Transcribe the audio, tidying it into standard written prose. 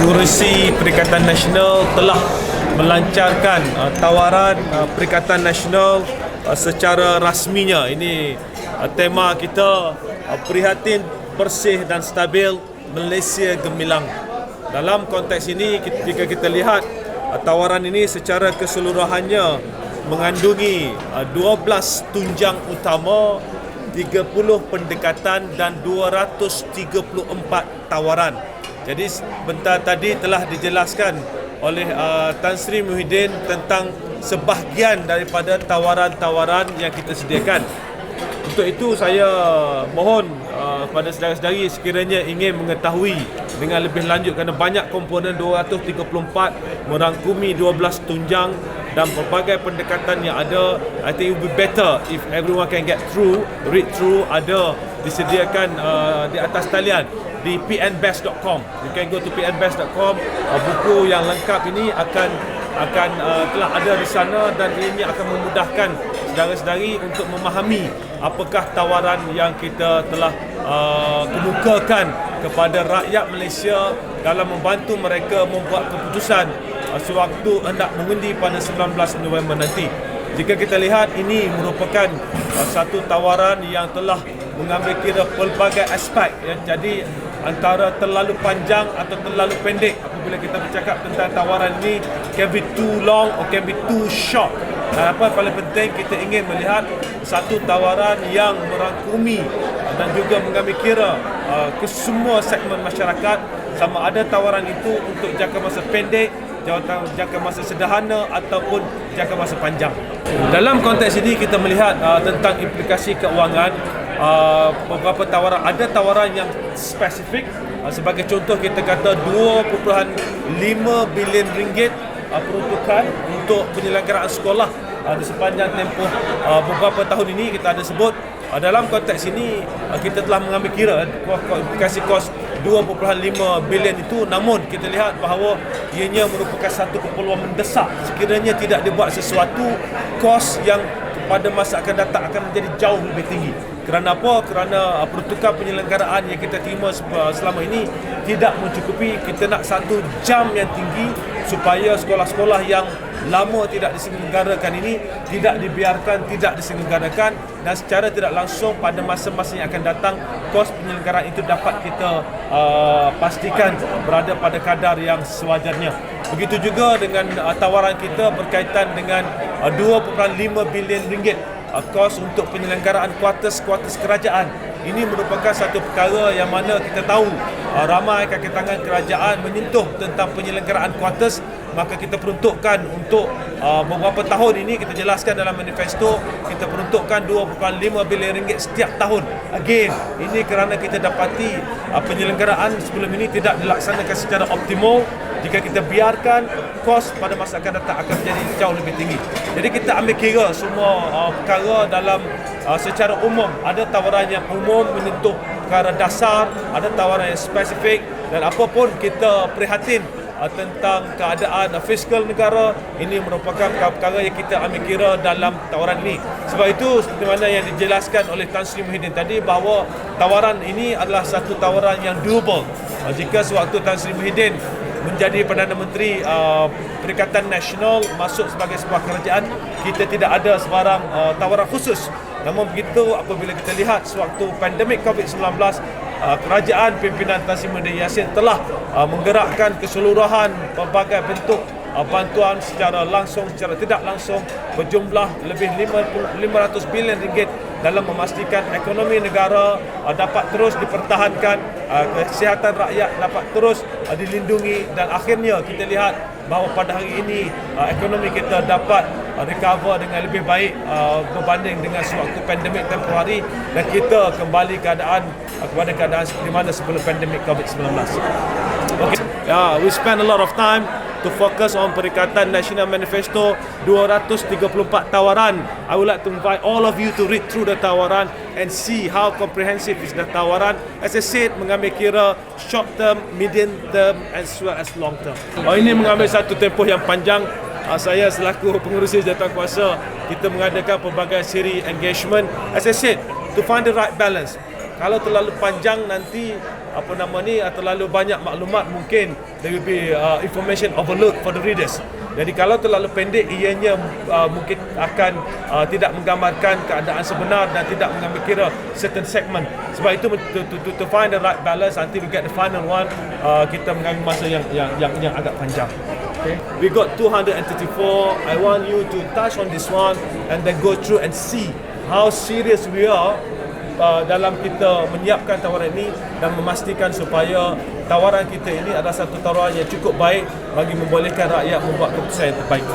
Pengerusi Perikatan Nasional telah melancarkan tawaran Perikatan Nasional secara rasminya. Ini tema kita, prihatin, bersih dan stabil, Malaysia gemilang. Dalam konteks ini, jika kita lihat tawaran ini secara keseluruhannya mengandungi 12 tunjang utama, 30 pendekatan dan 234 tawaran. Jadi sebentar tadi telah dijelaskan oleh Tan Sri Muhyiddin tentang sebahagian daripada tawaran-tawaran yang kita sediakan. Untuk itu saya mohon kepada saudara-saudari sekiranya ingin mengetahui dengan lebih lanjut, kerana banyak komponen 234 merangkumi 12 tunjang dan pelbagai pendekatan yang ada. I think it would be better if everyone can read through, ada disediakan di atas talian di pnbest.com. You can go to pnbest.com. Buku yang lengkap ini akan telah ada di sana, dan ini akan memudahkan saudara-saudari untuk memahami apakah tawaran yang kita telah kemukakan kepada rakyat Malaysia dalam membantu mereka membuat keputusan sewaktu hendak mengundi pada 19 November nanti. Jika kita lihat, ini merupakan satu tawaran yang telah mengambil kira pelbagai aspek, ya. Jadi antara terlalu panjang atau terlalu pendek apabila kita bercakap tentang tawaran ini, can be too long or can be too short. Apa paling penting, kita ingin melihat satu tawaran yang merangkumi dan juga mengambil kira ke semua segmen masyarakat, sama ada tawaran itu untuk jangka masa pendek, jangka masa sederhana ataupun jangka masa panjang. Dalam konteks ini kita melihat tentang implikasi keuangan. Beberapa tawaran, ada tawaran yang spesifik, sebagai contoh kita kata 2.5 bilion ringgit peruntukan untuk penyelenggaraan sekolah di sepanjang tempoh beberapa tahun ini. Kita ada sebut dalam konteks ini kita telah mengambil kira implikasi kos 2.5 bilion itu, namun kita lihat bahawa ianya merupakan satu keperluan mendesak. Sekiranya tidak dibuat sesuatu, kos yang pada masa akan datang akan menjadi jauh lebih tinggi. Kerana apa? Kerana peruntukan penyelenggaraan yang kita terima selama ini tidak mencukupi. Kita nak satu jam yang tinggi supaya sekolah-sekolah yang lama tidak diselenggarakan ini tidak dibiarkan tidak diselenggarakan, dan secara tidak langsung pada masa-masa yang akan datang kos penyelenggaraan itu dapat kita pastikan berada pada kadar yang sewajarnya. Begitu juga dengan tawaran kita berkaitan dengan 2.5 bilion ringgit kos untuk penyelenggaraan kuartus kerajaan. Ini merupakan satu perkara yang mana kita tahu ramai kaki tangan kerajaan menyentuh tentang penyelenggaraan kuartus. Maka kita peruntukkan untuk beberapa tahun ini, kita jelaskan dalam manifesto, kita peruntukkan 2.5 bilion ringgit setiap tahun. Again, ini kerana kita dapati penyelenggaraan sebelum ini tidak dilaksanakan secara optimal. Jika kita biarkan, kos pada masa akan datang akan menjadi jauh lebih tinggi. Jadi kita ambil kira semua perkara dalam secara umum. Ada tawaran yang umum menyentuh perkara dasar, ada tawaran yang spesifik, dan apapun kita prihatin tentang keadaan fiskal negara, ini merupakan perkara yang kita ambil kira dalam tawaran ini. Sebab itu, seperti mana yang dijelaskan oleh Tan Sri Muhyiddin tadi, bahawa tawaran ini adalah satu tawaran yang doable. Jika sewaktu Tan Sri Muhyiddin menjadi Perdana Menteri Perikatan Nasional, masuk sebagai sebuah kerajaan, kita tidak ada sebarang tawaran khusus. Namun begitu, apabila kita lihat sewaktu pandemik COVID-19, kerajaan pimpinan Tan Sri Muhyiddin Yassin telah menggerakkan keseluruhan pelbagai bentuk bantuan secara langsung, secara tidak langsung, berjumlah lebih 500 bilion ringgit dalam memastikan ekonomi negara dapat terus dipertahankan, kesihatan rakyat dapat terus dilindungi, dan akhirnya kita lihat bahawa pada hari ini ekonomi kita dapat recover dengan lebih baik berbanding dengan sewaktu pandemik tempoh hari, dan kita kembali kepada keadaan seperti mana sebelum pandemik COVID-19. Okay. We spend a lot of time to focus on Perikatan Nasional Manifesto, 234 tawaran. I would like to invite all of you to read through the tawaran and see how comprehensive is the tawaran. As I said, mengambil kira short term, medium term as well as long term. Ini mengambil satu tempoh yang panjang. Saya selaku pengerusi jawatankuasa, kita mengadakan pelbagai siri engagement. As I said, to find the right balance. Kalau terlalu panjang nanti terlalu banyak maklumat, mungkin there will be information overload for the readers. Jadi kalau terlalu pendek, ianya mungkin akan tidak menggambarkan keadaan sebenar dan tidak mengambil kira certain segment. Sebab itu to find the right balance until we get the final one, kita mengambil masa yang agak panjang. Okay. We got 234. I want you to touch on this one and then go through and see how serious we are dalam kita menyiapkan tawaran ini dan memastikan supaya tawaran kita ini adalah satu tawaran yang cukup baik bagi membolehkan rakyat membuat keputusan yang terbaik.